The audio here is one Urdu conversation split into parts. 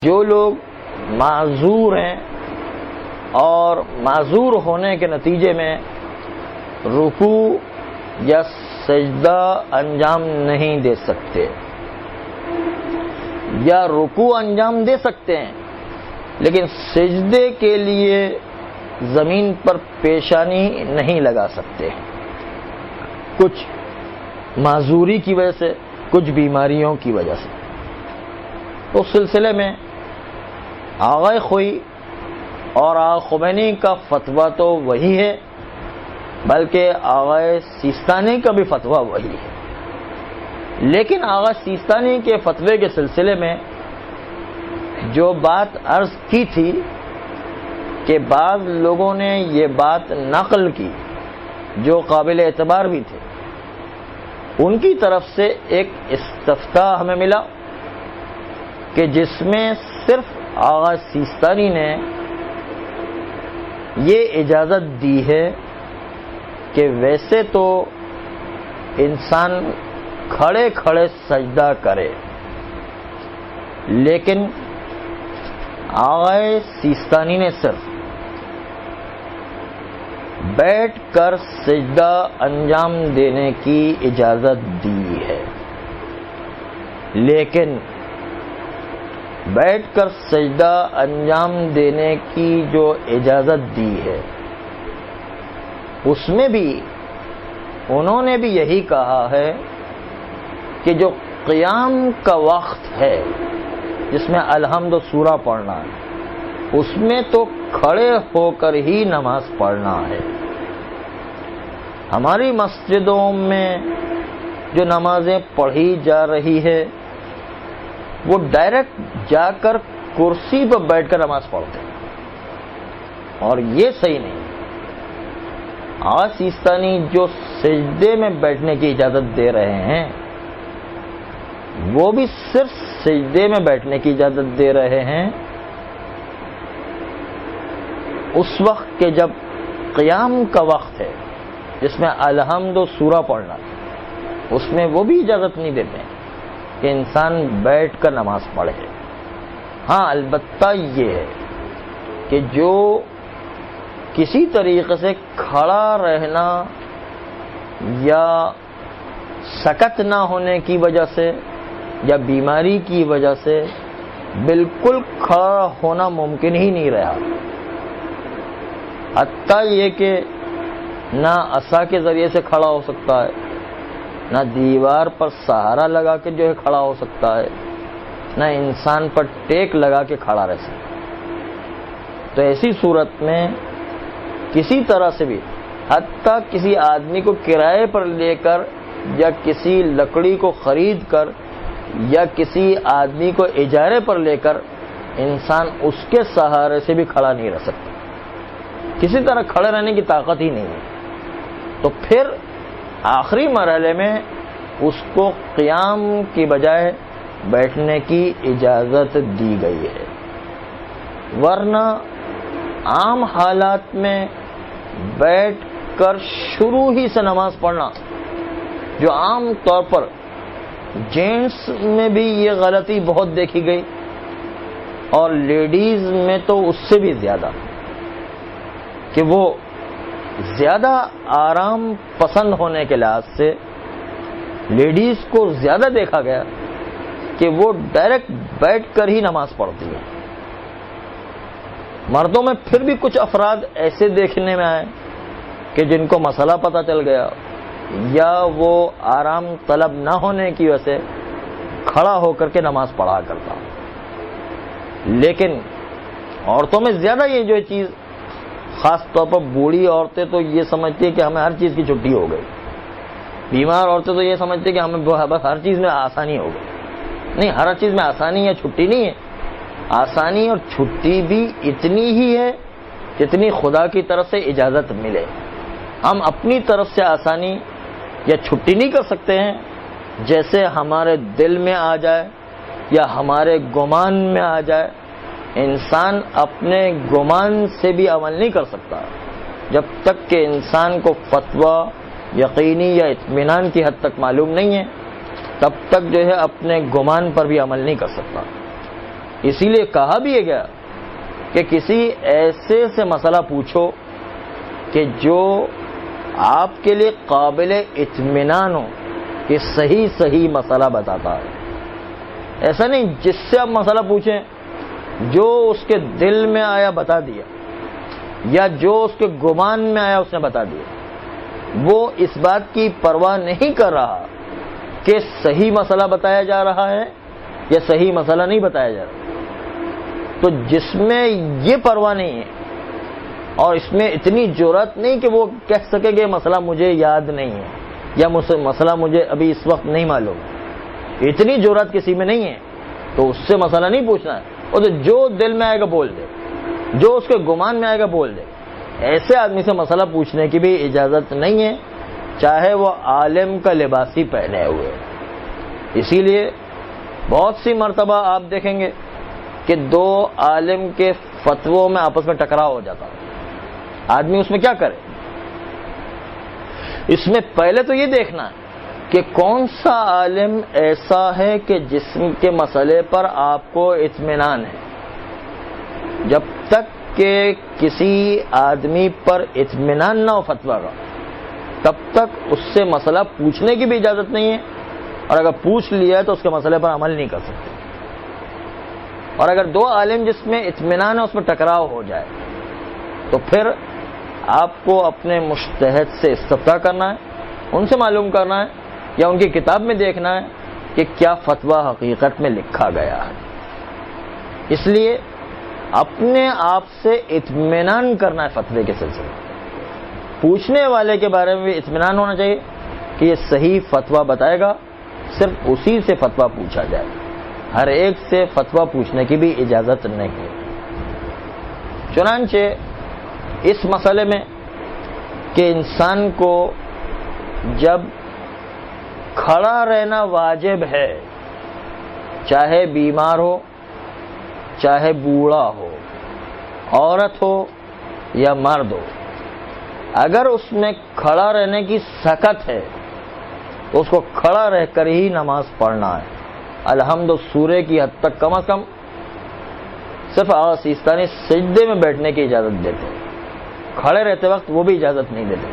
جو لوگ معذور ہیں اور معذور ہونے کے نتیجے میں رکوع یا سجدہ انجام نہیں دے سکتے، یا رکوع انجام دے سکتے ہیں لیکن سجدے کے لیے زمین پر پیشانی نہیں لگا سکتے، کچھ معذوری کی وجہ سے، کچھ بیماریوں کی وجہ سے، تو اس سلسلے میں آغا خوئی اور آغا خمینی کا فتویٰ تو وہی ہے، بلکہ آغا سیستانی کا بھی فتویٰ وہی ہے۔ لیکن آغا سیستانی کے فتوے کے سلسلے میں جو بات عرض کی تھی کہ بعض لوگوں نے یہ بات نقل کی جو قابل اعتبار بھی تھے، ان کی طرف سے ایک استفتاء ہمیں ملا کہ جس میں صرف آغا سیستانی نے یہ اجازت دی ہے کہ ویسے تو انسان کھڑے کھڑے سجدہ کرے، لیکن آغا سیستانی نے صرف بیٹھ کر سجدہ انجام دینے کی اجازت دی ہے، لیکن بیٹھ کر سجدہ انجام دینے کی جو اجازت دی ہے اس میں بھی انہوں نے بھی یہی کہا ہے کہ جو قیام کا وقت ہے جس میں الحمد سورہ پڑھنا ہے، اس میں تو کھڑے ہو کر ہی نماز پڑھنا ہے۔ ہماری مسجدوں میں جو نمازیں پڑھی جا رہی ہے وہ ڈائریکٹ جا کر کرسی پر بیٹھ کر نماز پڑھتے ہیں، اور یہ صحیح نہیں۔ آغا سیستانی جو سجدے میں بیٹھنے کی اجازت دے رہے ہیں وہ بھی صرف سجدے میں بیٹھنے کی اجازت دے رہے ہیں اس وقت کہ جب قیام کا وقت ہے جس میں الحمد و سورہ پڑھنا، اس میں وہ بھی اجازت نہیں دیتے کہ انسان بیٹھ کر نماز پڑھے۔ ہاں البتہ یہ ہے کہ جو کسی طریقے سے کھڑا رہنا یا سکت نہ ہونے کی وجہ سے یا بیماری کی وجہ سے بالکل کھڑا ہونا ممکن ہی نہیں رہا، حتیٰ یہ کہ نہ عصا کے ذریعے سے کھڑا ہو سکتا ہے، نہ دیوار پر سہارا لگا کے جو ہے کھڑا ہو سکتا ہے، نہ انسان پر ٹیک لگا کے کھڑا رہ سکتا۔ تو ایسی صورت میں کسی طرح سے بھی، حتیٰ کسی آدمی کو کرائے پر لے کر یا کسی لکڑی کو خرید کر یا کسی آدمی کو اجارے پر لے کر، انسان اس کے سہارے سے بھی کھڑا نہیں رہ سکتا، کسی طرح کھڑے رہنے کی طاقت ہی نہیں ہے۔ تو پھر آخری مرحلے میں اس کو قیام کی بجائے بیٹھنے کی اجازت دی گئی ہے، ورنہ عام حالات میں بیٹھ کر شروع ہی سے نماز پڑھنا، جو عام طور پر جینٹس میں بھی یہ غلطی بہت دیکھی گئی اور لیڈیز میں تو اس سے بھی زیادہ، کہ وہ زیادہ آرام پسند ہونے کے لحاظ سے لیڈیز کو زیادہ دیکھا گیا کہ وہ ڈائریکٹ بیٹھ کر ہی نماز پڑھتی ہے۔ مردوں میں پھر بھی کچھ افراد ایسے دیکھنے میں آئے کہ جن کو مسئلہ پتہ چل گیا یا وہ آرام طلب نہ ہونے کی وجہ سے کھڑا ہو کر کے نماز پڑھا کرتا، لیکن عورتوں میں زیادہ یہ جو چیز، خاص طور پر بوڑھی عورتیں تو یہ سمجھتی ہیں کہ ہمیں ہر چیز کی چھٹی ہو گئی، بیمار عورتیں تو یہ سمجھتی ہیں کہ ہمیں بس ہر چیز میں آسانی ہو گئی۔ نہیں، ہر چیز میں آسانی یا چھٹی نہیں ہے، آسانی اور چھٹی بھی اتنی ہی ہے جتنی خدا کی طرف سے اجازت ملے۔ ہم اپنی طرف سے آسانی یا چھٹی نہیں کر سکتے ہیں، جیسے ہمارے دل میں آ جائے یا ہمارے گمان میں آ جائے۔ انسان اپنے گمان سے بھی عمل نہیں کر سکتا جب تک کہ انسان کو فتویٰ یقینی یا اطمینان کی حد تک معلوم نہیں ہے، تب تک جو ہے اپنے گمان پر بھی عمل نہیں کر سکتا۔ اسی لیے کہا بھی ہے گیا کہ کسی ایسے سے مسئلہ پوچھو کہ جو آپ کے لیے قابل اطمینان ہو کہ صحیح مسئلہ بتاتا ہے. ایسا نہیں جس سے آپ مسئلہ پوچھیں جو اس کے دل میں آیا بتا دیا, یا جو اس کے گمان میں آیا اس نے بتا دیا. وہ اس بات کی پرواہ نہیں کر رہا کہ صحیح مسئلہ بتایا جا رہا ہے یا صحیح مسئلہ نہیں بتایا جا رہا. تو جس میں یہ پرواہ نہیں ہے اور اس میں اتنی جرأت نہیں کہ وہ کہہ سکے کہ مسئلہ مجھے یاد نہیں ہے یا مسئلہ مجھے ابھی اس وقت نہیں معلوم, اتنی جرأت کسی میں نہیں ہے, تو اس سے مسئلہ نہیں پوچھنا ہے. اور تو جو دل میں آئے گا بول دے, جو اس کے گمان میں آئے گا بول دے. ایسے آدمی سے مسئلہ پوچھنے کی بھی اجازت نہیں ہے, چاہے وہ عالم کا لباس ہی پہنے ہوئے. اسی لیے بہت سی مرتبہ آپ دیکھیں گے کہ دو عالم کے فتووں میں آپس میں ٹکراؤ ہو جاتا ہے. آدمی اس میں کیا کرے؟ اس میں پہلے تو یہ دیکھنا ہے کہ کون سا عالم ایسا ہے کہ جسم کے مسئلے پر آپ کو اطمینان ہے. جب تک کہ کسی آدمی پر اطمینان نہ ہو فتویٰ کا, تب تک اس سے مسئلہ پوچھنے کی بھی اجازت نہیں ہے, اور اگر پوچھ لیا ہے تو اس کے مسئلے پر عمل نہیں کر سکتے. اور اگر دو عالم جس میں اطمینان ہے اس میں ٹکراؤ ہو جائے تو پھر آپ کو اپنے مجتہد سے استفسار کرنا ہے, ان سے معلوم کرنا ہے یا ان کی کتاب میں دیکھنا ہے کہ کیا فتویٰ حقیقت میں لکھا گیا ہے. اس لیے اپنے آپ سے اطمینان کرنا ہے فتوے کے سلسلے. پوچھنے والے کے بارے میں بھی اطمینان ہونا چاہیے کہ یہ صحیح فتویٰ بتائے گا, صرف اسی سے فتویٰ پوچھا جائے. ہر ایک سے فتویٰ پوچھنے کی بھی اجازت نہیں ہے. چنانچہ اس مسئلے میں کہ انسان کو جب کھڑا رہنا واجب ہے, چاہے بیمار ہو, چاہے بوڑھا ہو, عورت ہو یا مرد ہو, اگر اس میں کھڑا رہنے کی سکت ہے تو اس کو کھڑا رہ کر ہی نماز پڑھنا ہے. الحمد سورہ کی حد تک کم از کم صرف سیستانی سجدے میں بیٹھنے کی اجازت دیتے ہیں, کھڑے رہتے وقت وہ بھی اجازت نہیں دیتے.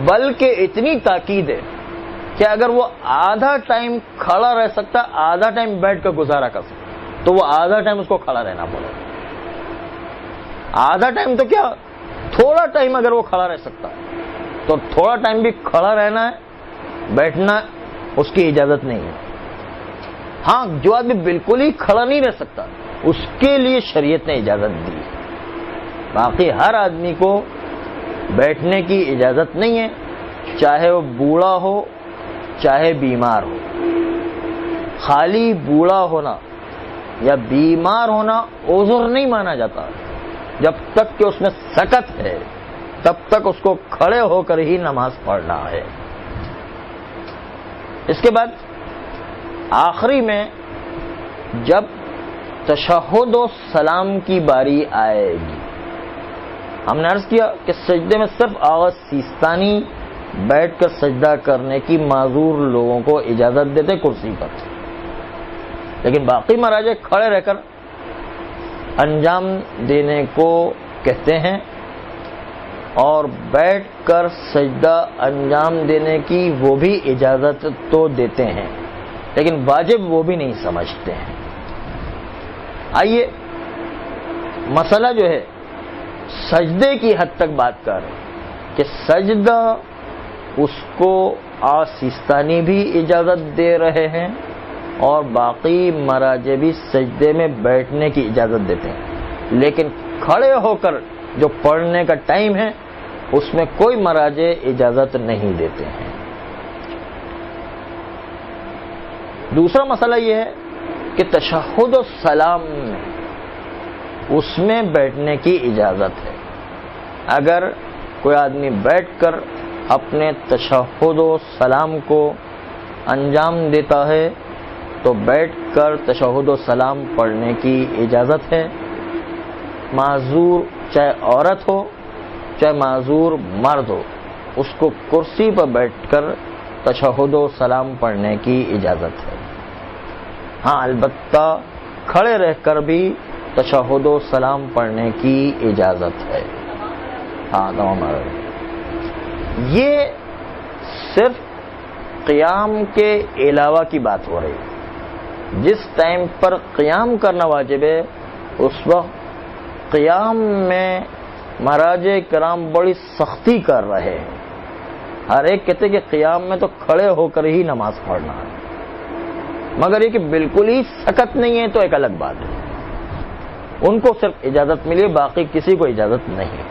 بلکہ اتنی تاکید ہے کہ اگر وہ آدھا ٹائم کھڑا رہ سکتا, آدھا ٹائم بیٹھ کر گزارا کر سکتا, تو وہ آدھا ٹائم اس کو کھڑا رہنا پڑے. آدھا ٹائم تو کیا, تھوڑا ٹائم اگر وہ کھڑا رہ سکتا تو تھوڑا ٹائم بھی کھڑا رہنا ہے, بیٹھنا اس کی اجازت نہیں ہے. ہاں, جو آدمی بالکل ہی کھڑا نہیں رہ سکتا اس کے لیے شریعت نے اجازت دی. باقی ہر آدمی کو بیٹھنے کی اجازت نہیں ہے, چاہے وہ بوڑھا ہو چاہے بیمار ہو. خالی بوڑھا ہونا یا بیمار ہونا عذر نہیں مانا جاتا. جب تک کہ اس میں سکت ہے تب تک اس کو کھڑے ہو کر ہی نماز پڑھنا ہے. اس کے بعد آخری میں جب تشہد و سلام کی باری آئے گی, ہم نے عرض کیا کہ سجدے میں صرف آغاز سیستانی بیٹھ کر سجدہ کرنے کی معذور لوگوں کو اجازت دیتے کرسی پر, لیکن باقی مراجع کھڑے رہ کر انجام دینے کو کہتے ہیں, اور بیٹھ کر سجدہ انجام دینے کی وہ بھی اجازت تو دیتے ہیں, لیکن واجب وہ بھی نہیں سمجھتے ہیں. آئیے مسئلہ جو ہے سجدے کی حد تک بات کر رہے ہیں کہ سجدہ اس کو آسیستانی بھی اجازت دے رہے ہیں اور باقی مراجع بھی سجدے میں بیٹھنے کی اجازت دیتے ہیں, لیکن کھڑے ہو کر جو پڑھنے کا ٹائم ہے اس میں کوئی مراجع اجازت نہیں دیتے ہیں. دوسرا مسئلہ یہ ہے کہ تشہد و سلام میں اس میں بیٹھنے کی اجازت ہے. اگر کوئی آدمی بیٹھ کر اپنے تشہد و سلام کو انجام دیتا ہے تو بیٹھ کر تشہد و سلام پڑھنے کی اجازت ہے. معذور چاہے عورت ہو چاہے معذور مرد ہو, اس کو کرسی پر بیٹھ کر تشہد و سلام پڑھنے کی اجازت ہے. ہاں, البتہ کھڑے رہ کر بھی تشہد و سلام پڑھنے کی اجازت ہے. ہاں تمام. یہ صرف قیام کے علاوہ کی بات ہو رہی. جس ٹائم پر قیام کرنا واجب ہے اس وقت قیام میں مراجع کرام بڑی سختی کر رہے ہیں. ہر ایک کہتے کہ قیام میں تو کھڑے ہو کر ہی نماز پڑھنا ہے، مگر یہ کہ بالکل ہی سکت نہیں ہے تو ایک الگ بات ہے. ان کو صرف اجازت ملی، باقی کسی کو اجازت نہیں.